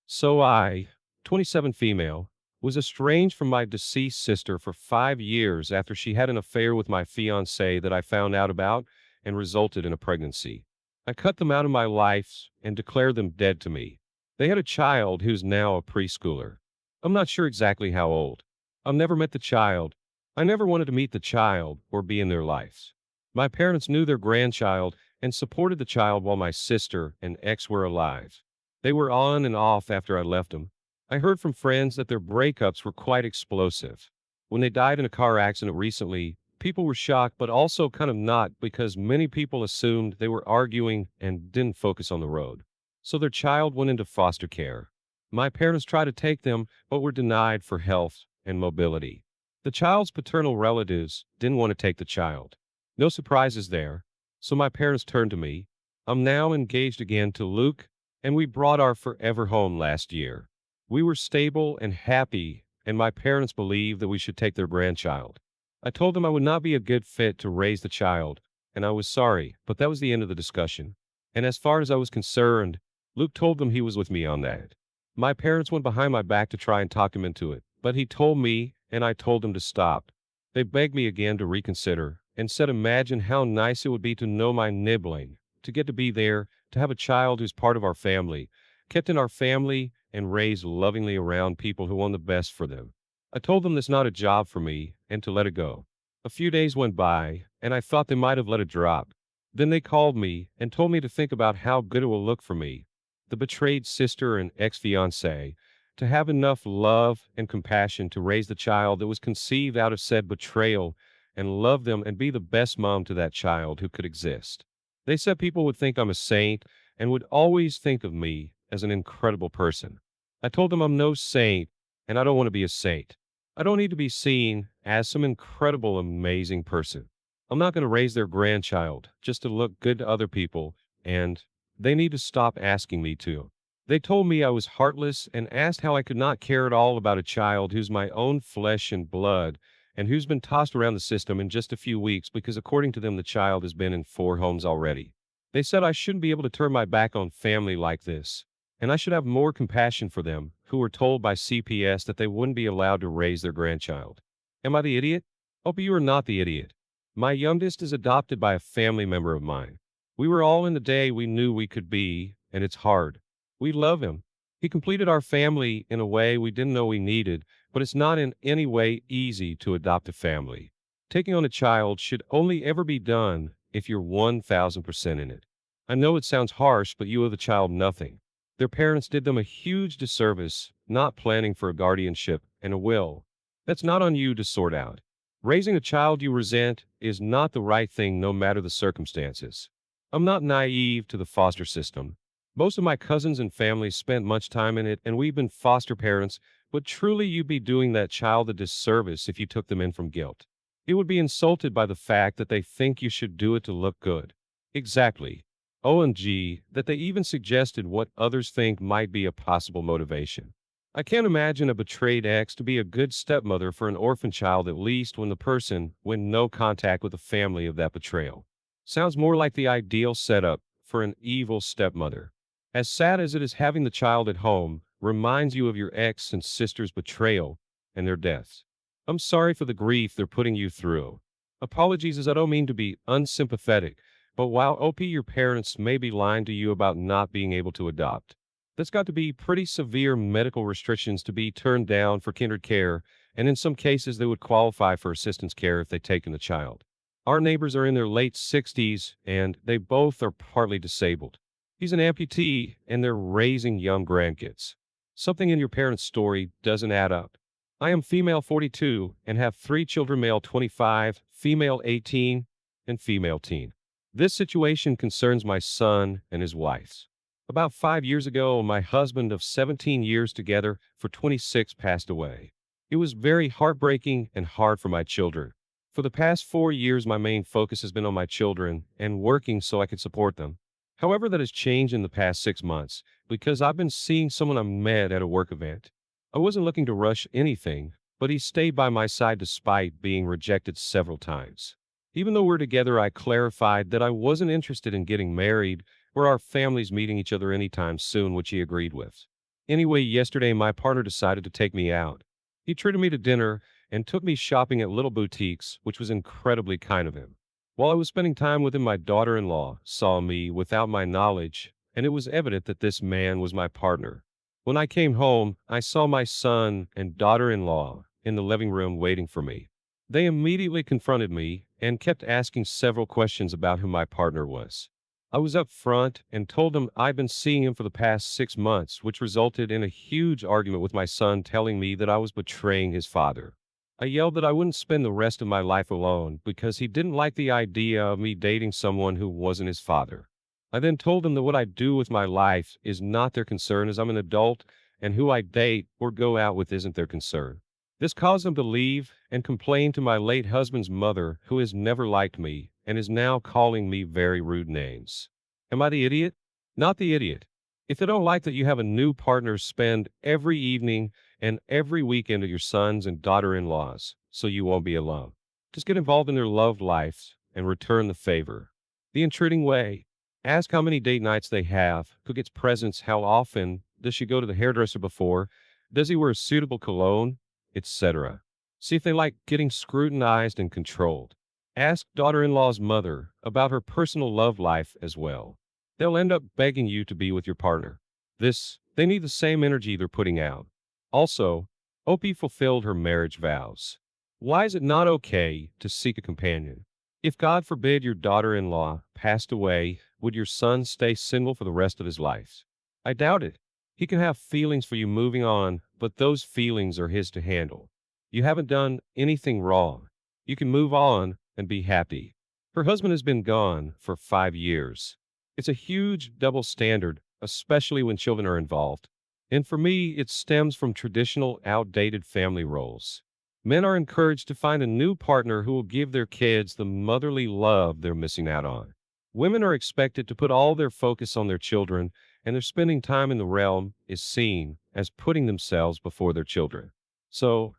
So I, 27 female, was estranged from my deceased sister for 5 years after she had an affair with my fiancé that I found out about and resulted in a pregnancy. I cut them out of my life and declared them dead to me. They had a child who's now a preschooler. I'm not sure exactly how old. I've never met the child. I never wanted to meet the child or be in their lives. My parents knew their grandchild and supported the child while my sister and ex were alive. They were on and off after I left them. I heard from friends that their breakups were quite explosive. When they died in a car accident recently, people were shocked, but also kind of not because many people assumed they were arguing and didn't focus on the road. So their child went into foster care. My parents tried to take them, but were denied for health and mobility. The child's paternal relatives didn't want to take the child. No surprises there. So my parents turned to me. I'm now engaged again to Luke, and we brought our forever home last year. We were stable and happy, and my parents believed that we should take their grandchild. I told them I would not be a good fit to raise the child, and I was sorry, but that was the end of the discussion. And as far as I was concerned, Luke told them he was with me on that. My parents went behind my back to try and talk him into it, but he told me, and I told him to stop. They begged me again to reconsider, and said imagine how nice it would be to know my nibbling, to get to be there, to have a child who's part of our family, kept in our family, and raised lovingly around people who want the best for them. I told them that's not a job for me and to let it go. A few days went by, and I thought they might have let it drop. Then they called me and told me to think about how good it will look for me, the betrayed sister and ex-fiancé, to have enough love and compassion to raise the child that was conceived out of said betrayal and love them and be the best mom to that child who could exist. They said people would think I'm a saint and would always think of me as an incredible person. I told them I'm no saint, and I don't want to be a saint. I don't need to be seen as some incredible, amazing person. I'm not going to raise their grandchild just to look good to other people, and they need to stop asking me to. They told me I was heartless and asked how I could not care at all about a child who's my own flesh and blood and who's been tossed around the system in just a few weeks because, according to them, the child has been in 4 homes already. They said I shouldn't be able to turn my back on family like this, and I should have more compassion for them, who were told by CPS that they wouldn't be allowed to raise their grandchild. Am I the idiot? Hope you are not the idiot. My youngest is adopted by a family member of mine. We were all in the day we knew we could be, and it's hard. We love him. He completed our family in a way we didn't know we needed, but it's not in any way easy to adopt a family. Taking on a child should only ever be done if you're 1000% in it. I know it sounds harsh, but you owe the child nothing. Their parents did them a huge disservice, not planning for a guardianship and a will. That's not on you to sort out. Raising a child you resent is not the right thing no matter the circumstances. I'm not naive to the foster system. Most of my cousins and family spent much time in it, and we've been foster parents, but truly you'd be doing that child a disservice if you took them in from guilt. It would be insulted by the fact that they think you should do it to look good. Exactly. OMG, that they even suggested what others think might be a possible motivation. I can't imagine a betrayed ex to be a good stepmother for an orphan child, at least when the person went no contact with the family of that betrayal. Sounds more like the ideal setup for an evil stepmother. As sad as it is, having the child at home reminds you of your ex and sister's betrayal and their deaths. I'm sorry for the grief they're putting you through. Apologies, as I don't mean to be unsympathetic, but while OP your parents may be lying to you about not being able to adopt, that's got to be pretty severe medical restrictions to be turned down for kindred care, and in some cases they would qualify for assistance care if they'd taken the child. Our neighbors are in their late 60s, and they both are partly disabled. He's an amputee, and they're raising young grandkids. Something in your parents' story doesn't add up. I am female 42 and have 3 children, male 25, female 18, and female teen. This situation concerns my son and his wife. About 5 years ago, my husband of 17 years together for 26 passed away. It was very heartbreaking and hard for my children. For the past 4 years, my main focus has been on my children and working so I could support them. However, that has changed in the past 6 months because I've been seeing someone I met at a work event. I wasn't looking to rush anything, but he stayed by my side despite being rejected several times. Even though we're together, I clarified that I wasn't interested in getting married or our families meeting each other anytime soon, which he agreed with. Anyway, yesterday my partner decided to take me out. He treated me to dinner and took me shopping at little boutiques, which was incredibly kind of him. While I was spending time with him, my daughter-in-law saw me without my knowledge, and it was evident that this man was my partner. When I came home, I saw my son and daughter-in-law in the living room waiting for me. They immediately confronted me and kept asking several questions about who my partner was. I was up front and told them I'd been seeing him for the past 6 months, which resulted in a huge argument with my son telling me that I was betraying his father. I yelled that I wouldn't spend the rest of my life alone because he didn't like the idea of me dating someone who wasn't his father. I then told them that what I do with my life is not their concern as I'm an adult, and who I date or go out with isn't their concern. This caused them to leave and complain to my late husband's mother, who has never liked me and is now calling me very rude names. Am I the idiot? Not the idiot. If they don't like that you have a new partner, spend every evening and every weekend at your sons and daughter-in-laws so you won't be alone. Just get involved in their love lives and return the favor. The intruding way. Ask how many date nights they have, who gets presents, how often, does she go to the hairdresser before, does he wear a suitable cologne, etc. See if they like getting scrutinized and controlled. Ask daughter-in-law's mother about her personal love life as well. They'll end up begging you to be with your partner. They need the same energy they're putting out. Also, Opie fulfilled her marriage vows. Why is it not okay to seek a companion? If God forbid your daughter-in-law passed away, would your son stay single for the rest of his life? I doubt it. He can have feelings for you moving on, but those feelings are his to handle. You haven't done anything wrong. You can move on and be happy. Her husband has been gone for 5 years. It's a huge double standard, especially when children are involved. And for me, it stems from traditional, outdated family roles. Men are encouraged to find a new partner who will give their kids the motherly love they're missing out on. Women are expected to put all their focus on their children, and their spending time in the realm is seen as putting themselves before their children. So,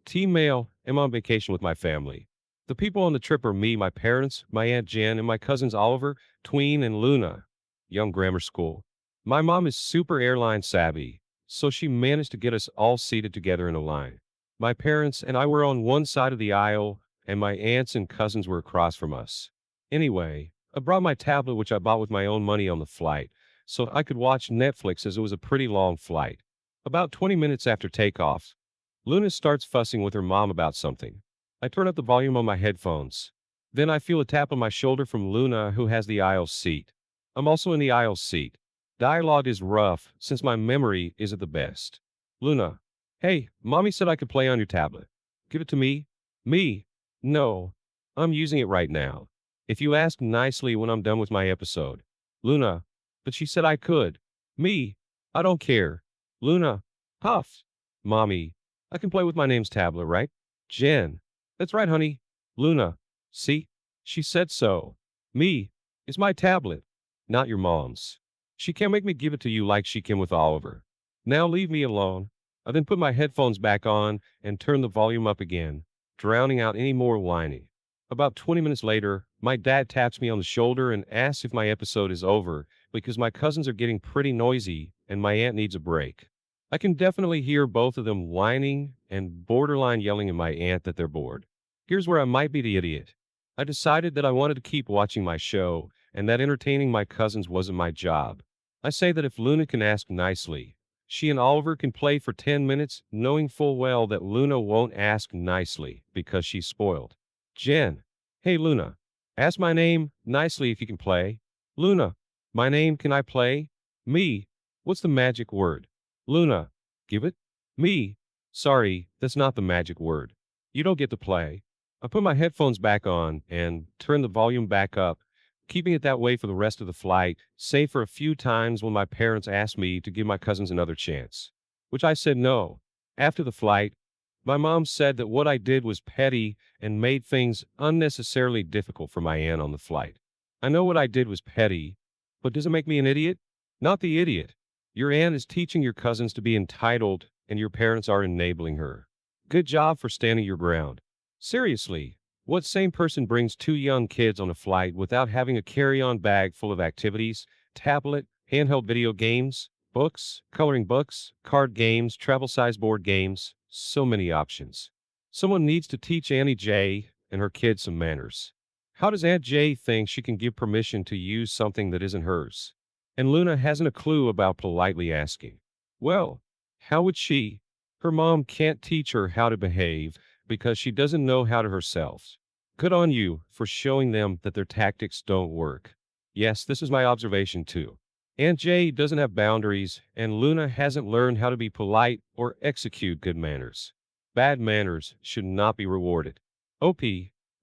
team male, am on vacation with my family. The people on the trip are me, my parents, my Aunt Jen, and my cousins Oliver, Tween, and Luna, young grammar school. My mom is super airline savvy, so she managed to get us all seated together in a line. My parents and I were on one side of the aisle, and my aunts and cousins were across from us. Anyway, I brought my tablet, which I bought with my own money on the flight, so I could watch Netflix as it was a pretty long flight. About 20 minutes after takeoff, Luna starts fussing with her mom about something. I turn up the volume on my headphones. Then I feel a tap on my shoulder from Luna, who has the aisle seat. I'm also in the aisle seat. Dialogue is rough since my memory isn't the best. Luna: hey, mommy said I could play on your tablet. Give it to me. Me: no, I'm using it right now. If you ask nicely when I'm done with my episode. Luna: but she said I could. Me: I don't care. Luna: huff. Mommy: I can play with my name's tablet, right? Jen: that's right, honey. Luna: see? She said so. Me: it's my tablet, not your mom's. She can't make me give it to you like she can with Oliver. Now leave me alone. I then put my headphones back on and turn the volume up again, drowning out any more whining. About 20 minutes later, my dad taps me on the shoulder and asks if my episode is over because my cousins are getting pretty noisy and my aunt needs a break. I can definitely hear both of them whining and borderline yelling at my aunt that they're bored. Here's where I might be the idiot. I decided that I wanted to keep watching my show and that entertaining my cousins wasn't my job. I say that if Luna can ask nicely, she and Oliver can play for 10 minutes, knowing full well that Luna won't ask nicely because she's spoiled. Jen: hey Luna, ask my name nicely if you can play. Luna: my name, can I play? Me: what's the magic word? Luna: give it. Me: sorry, that's not the magic word. You don't get to play. I put my headphones back on and turn the volume back up, keeping it that way for the rest of the flight, save for a few times when my parents asked me to give my cousins another chance, which I said no. After the flight, my mom said that what I did was petty and made things unnecessarily difficult for my aunt on the flight. I know what I did was petty, but does it make me an idiot? Not the idiot. Your aunt is teaching your cousins to be entitled, and your parents are enabling her. Good job for standing your ground. Seriously, what sane person brings two young kids on a flight without having a carry-on bag full of activities, tablet, handheld video games, Books, coloring books, card games, travel size board games, so many options. Someone needs to teach Annie J and her kids some manners. How does Aunt J think she can give permission to use something that isn't hers? And Luna hasn't a clue about politely asking. Well, how would she? Her mom can't teach her how to behave because she doesn't know how to herself. Good on you for showing them that their tactics don't work. Yes, this is my observation too. Aunt Jay doesn't have boundaries, and Luna hasn't learned how to be polite or execute good manners. Bad manners should not be rewarded. OP,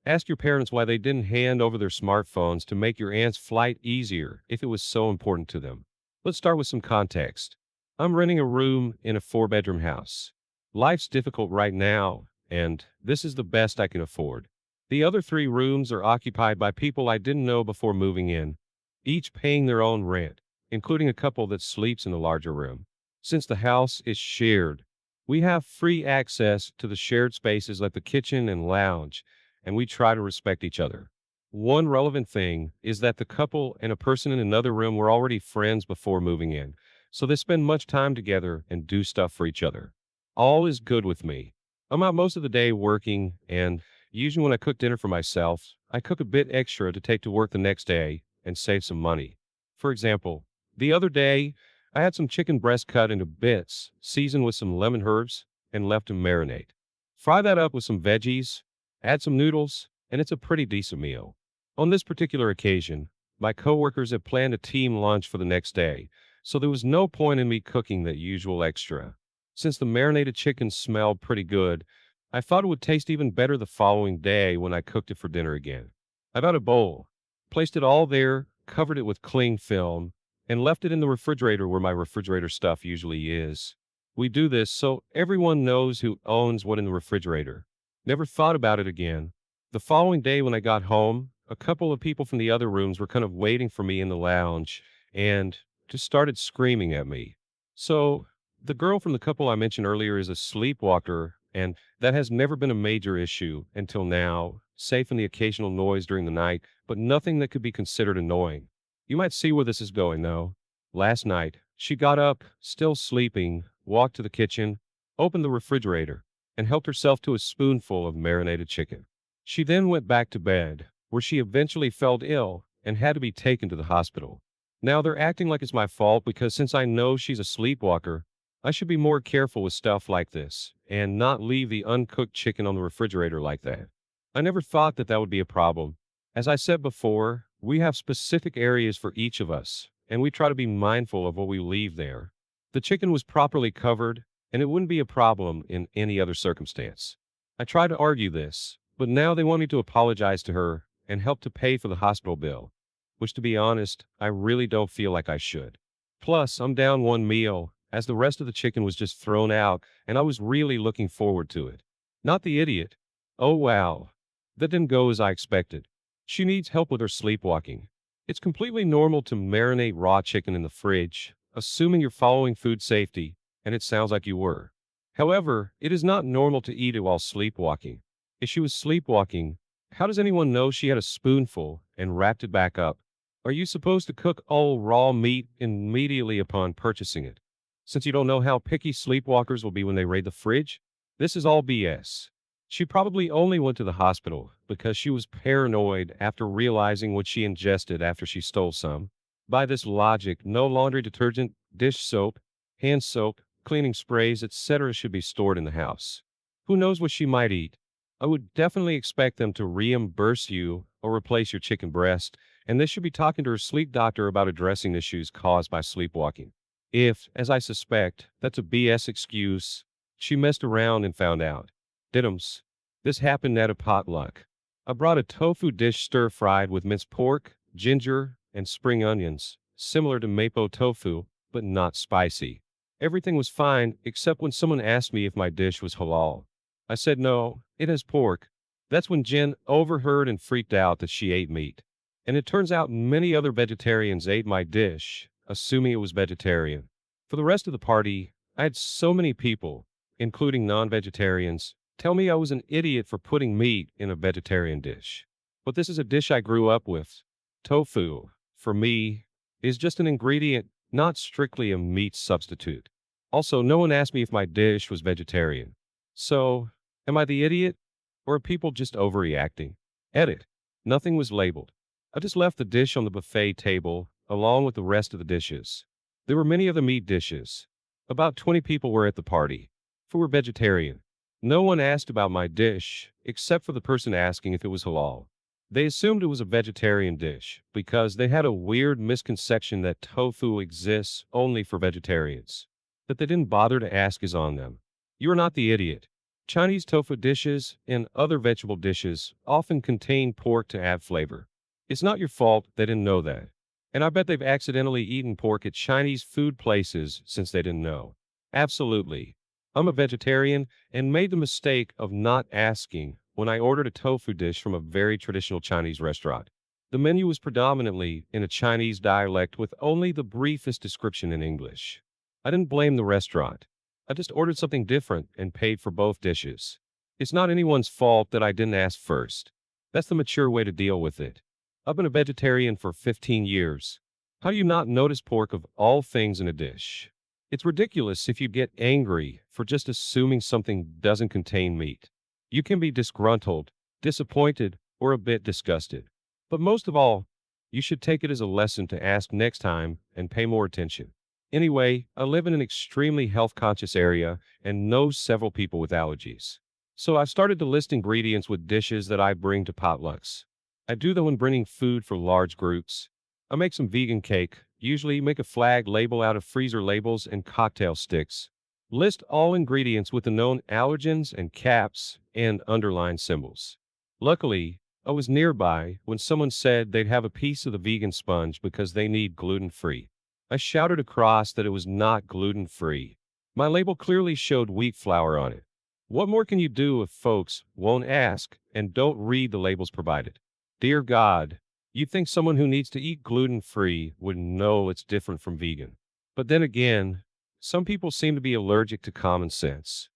ask your parents why they didn't hand over their smartphones to make your aunt's flight easier if it was so important to them. Let's start with some context. I'm renting a room in a four-bedroom house. Life's difficult right now, and this is the best I can afford. The other three rooms are occupied by people I didn't know before moving in, each paying their own rent, including a couple that sleeps in the larger room. Since the house is shared, we have free access to the shared spaces like the kitchen and lounge, and we try to respect each other. One relevant thing is that the couple and a person in another room were already friends before moving in, so they spend much time together and do stuff for each other. All is good with me. I'm out most of the day working, and usually when I cook dinner for myself, I cook a bit extra to take to work the next day and save some money. For example, the other day, I had some chicken breast cut into bits, seasoned with some lemon herbs, and left to marinate. Fry that up with some veggies, add some noodles, and it's a pretty decent meal. On this particular occasion, my coworkers had planned a team lunch for the next day, so there was no point in me cooking that usual extra. Since the marinated chicken smelled pretty good, I thought it would taste even better the following day when I cooked it for dinner again. I got a bowl, placed it all there, covered it with cling film, and left it in the refrigerator where my refrigerator stuff usually is. We do this so everyone knows who owns what in the refrigerator. Never thought about it again. The following day when I got home, a couple of people from the other rooms were kind of waiting for me in the lounge and just started screaming at me. So, the girl from the couple I mentioned earlier is a sleepwalker, and that has never been a major issue until now, save from the occasional noise during the night, but nothing that could be considered annoying. You might see where this is going, though. Last night, she got up, still sleeping, walked to the kitchen, opened the refrigerator, and helped herself to a spoonful of marinated chicken. She then went back to bed, where she eventually felt ill and had to be taken to the hospital. Now they're acting like it's my fault because since I know she's a sleepwalker, I should be more careful with stuff like this and not leave the uncooked chicken on the refrigerator like that. I never thought that that would be a problem. As I said before, we have specific areas for each of us, and we try to be mindful of what we leave there. The chicken was properly covered, and it wouldn't be a problem in any other circumstance. I tried to argue this, but now they want me to apologize to her and help to pay for the hospital bill, which to be honest, I really don't feel like I should. Plus, I'm down one meal, as the rest of the chicken was just thrown out, and I was really looking forward to it. Not the idiot. Oh wow. That didn't go as I expected. She needs help with her sleepwalking. It's completely normal to marinate raw chicken in the fridge, assuming you're following food safety, and it sounds like you were. However, it is not normal to eat it while sleepwalking. If she was sleepwalking, how does anyone know she had a spoonful and wrapped it back up? Are you supposed to cook all raw meat immediately upon purchasing it? Since you don't know how picky sleepwalkers will be when they raid the fridge? This is all BS. She probably only went to the hospital because she was paranoid after realizing what she ingested after she stole some. By this logic, no laundry detergent, dish soap, hand soap, cleaning sprays, etc. should be stored in the house. Who knows what she might eat? I would definitely expect them to reimburse you or replace your chicken breast, and they should be talking to her sleep doctor about addressing issues caused by sleepwalking. If, as I suspect, that's a BS excuse, she messed around and found out. Diddums. This happened at a potluck. I brought a tofu dish stir-fried with minced pork, ginger, and spring onions, similar to mapo tofu, but not spicy. Everything was fine except when someone asked me if my dish was halal. I said no, it has pork. That's when Jen overheard and freaked out that she ate meat. And it turns out many other vegetarians ate my dish, assuming it was vegetarian. For the rest of the party, I had so many people, including non-vegetarians, tell me I was an idiot for putting meat in a vegetarian dish. But this is a dish I grew up with. Tofu, for me, is just an ingredient not strictly a meat substitute. Also, no one asked me if my dish was vegetarian. So, am I the idiot? Or are people just overreacting? Edit. Nothing was labeled. I just left the dish on the buffet table, along with the rest of the dishes. There were many of the meat dishes. About 20 people were at the party, who were vegetarian. No one asked about my dish, except for the person asking if it was halal. They assumed it was a vegetarian dish because they had a weird misconception that tofu exists only for vegetarians. That they didn't bother to ask is on them. You are not the idiot. Chinese tofu dishes and other vegetable dishes often contain pork to add flavor. It's not your fault they didn't know that. And I bet they've accidentally eaten pork at Chinese food places since they didn't know. Absolutely. I'm a vegetarian and made the mistake of not asking when I ordered a tofu dish from a very traditional Chinese restaurant. The menu was predominantly in a Chinese dialect with only the briefest description in English. I didn't blame the restaurant. I just ordered something different and paid for both dishes. It's not anyone's fault that I didn't ask first. That's the mature way to deal with it. I've been a vegetarian for 15 years. How do you not notice pork of all things in a dish? It's ridiculous if you get angry for just assuming something doesn't contain meat. You can be disgruntled, disappointed, or a bit disgusted. But most of all, you should take it as a lesson to ask next time and pay more attention. Anyway, I live in an extremely health conscious area and know several people with allergies. So I've started to list ingredients with dishes that I bring to potlucks. I do that when bringing food for large groups. I make some vegan cake, usually make a flag label out of freezer labels and cocktail sticks. List all ingredients with the known allergens and caps and underline symbols. Luckily, I was nearby when someone said they'd have a piece of the vegan sponge because they need gluten-free. I shouted across that it was not gluten-free. My label clearly showed wheat flour on it. What more can you do if folks won't ask and don't read the labels provided? Dear God, you'd think someone who needs to eat gluten-free would know it's different from vegan. But then again, some people seem to be allergic to common sense.